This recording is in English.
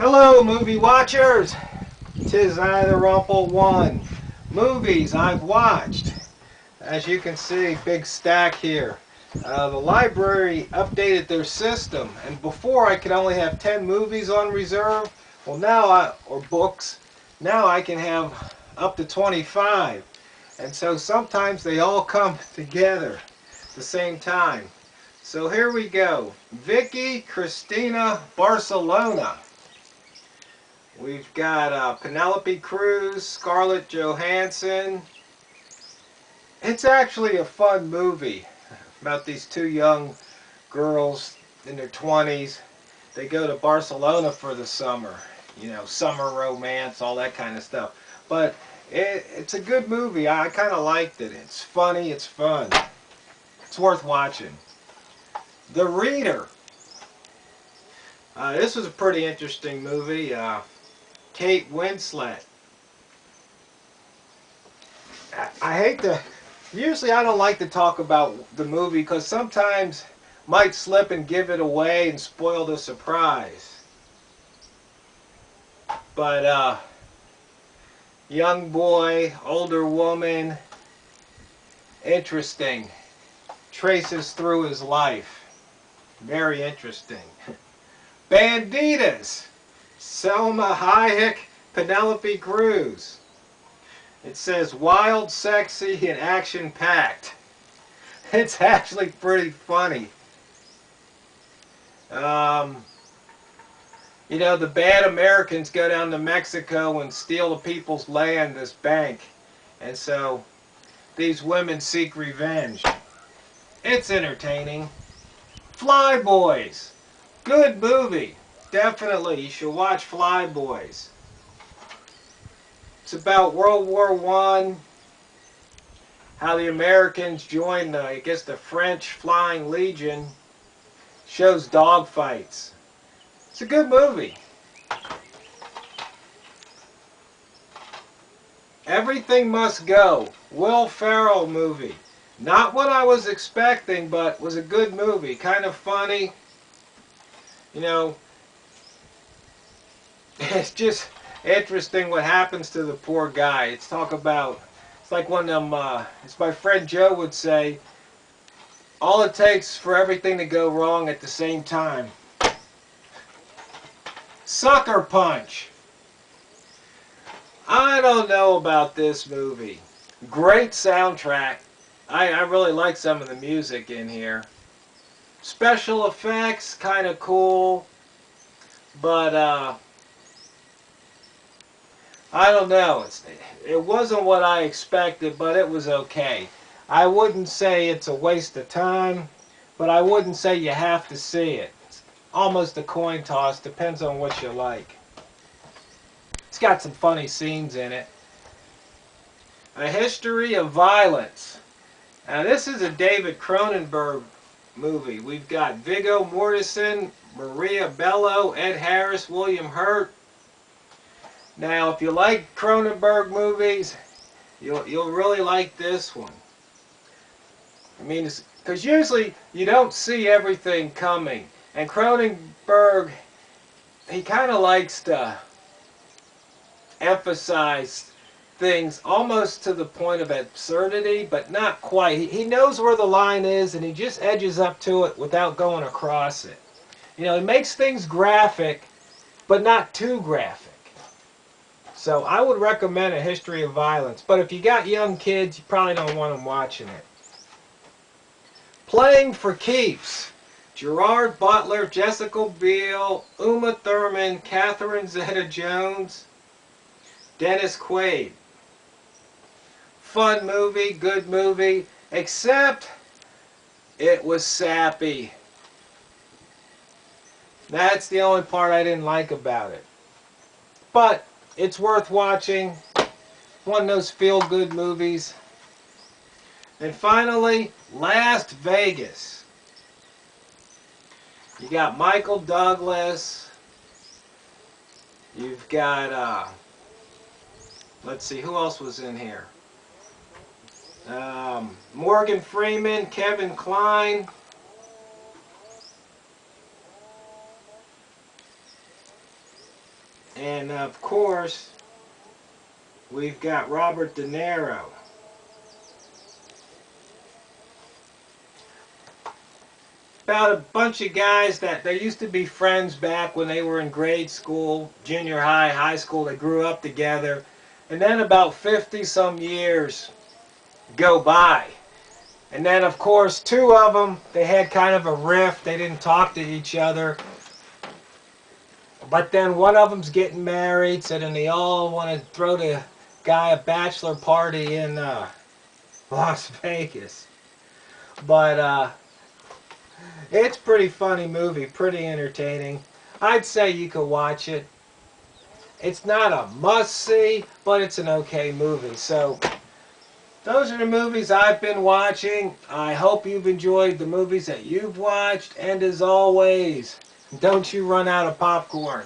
Hello, movie watchers. 'Tis I, TheRumpledOne. Movies I've watched. As you can see, big stack here. The library updated their system, and before I could only have 10 movies on reserve. Well, or books. Now I can have up to 25. And so sometimes they all come together at the same time. So here we go. Vicky Cristina Barcelona. We've got Penelope Cruz, Scarlett Johansson. It's actually a fun movie about these two young girls in their 20s. They go to Barcelona for the summer. You know, summer romance, all that kind of stuff. But it's a good movie. I kind of liked it. It's funny. It's fun. It's worth watching. The Reader. This was a pretty interesting movie. Kate Winslet. I hate to, usually I don't like to talk about the movie because sometimes might slip and give it away and spoil the surprise. But young boy, older woman, interesting. Traces through his life. Very interesting. Banditas. Selma Hayek, Penelope Cruz. It says wild, sexy, and action-packed. It's actually pretty funny. You know, the bad Americans go down to Mexico and steal the people's land, this bank. And so these women seek revenge. It's entertaining. Fly Boys. Good movie. Definitely, you should watch Fly Boys. It's about World War I, how the Americans joined, I guess, the French Flying Legion. Shows dogfights. It's a good movie. Everything Must Go. Will Ferrell movie. Not what I was expecting, but was a good movie. Kind of funny. You know, it's just interesting what happens to the poor guy. It's like one of them, as my friend Joe would say, all it takes for everything to go wrong at the same time. Sucker Punch. I don't know about this movie. Great soundtrack. I really like some of the music in here. Special effects, kind of cool. But, I don't know. It wasn't what I expected, but it was okay. I wouldn't say it's a waste of time, but I wouldn't say you have to see it. It's almost a coin toss. Depends on what you like. It's got some funny scenes in it. A History of Violence. Now this is a David Cronenberg movie. We've got Viggo Mortensen, Maria Bello, Ed Harris, William Hurt. Now, if you like Cronenberg movies, you'll really like this one. I mean, because usually you don't see everything coming, and Cronenberg, he kind of likes to emphasize things almost to the point of absurdity, but not quite. He knows where the line is, and he just edges up to it without going across it. You know, he makes things graphic, but not too graphic. So I would recommend A History of Violence. But if you got young kids, you probably don't want them watching it. Playing for Keeps. Gerard Butler, Jessica Biel, Uma Thurman, Catherine Zeta-Jones, Dennis Quaid. Fun movie, good movie, except it was sappy. That's the only part I didn't like about it. But it's worth watching. One of those feel-good movies. And finally, Las Vegas. You got Michael Douglas. You've got, let's see, who else was in here? Morgan Freeman, Kevin Kline. And of course, we've got Robert De Niro. About a bunch of guys that they used to be friends back when they were in grade school, junior high, high school. They grew up together. And then about 50 some years go by. And then of course two of them, they had kind of a rift. They didn't talk to each other. But then one of them's getting married, so then they all want to throw the guy a bachelor party in Las Vegas. But it's a pretty funny movie, pretty entertaining. I'd say you could watch it. It's not a must-see, but it's an okay movie. So those are the movies I've been watching. I hope you've enjoyed the movies that you've watched. And as always, don't you run out of popcorn.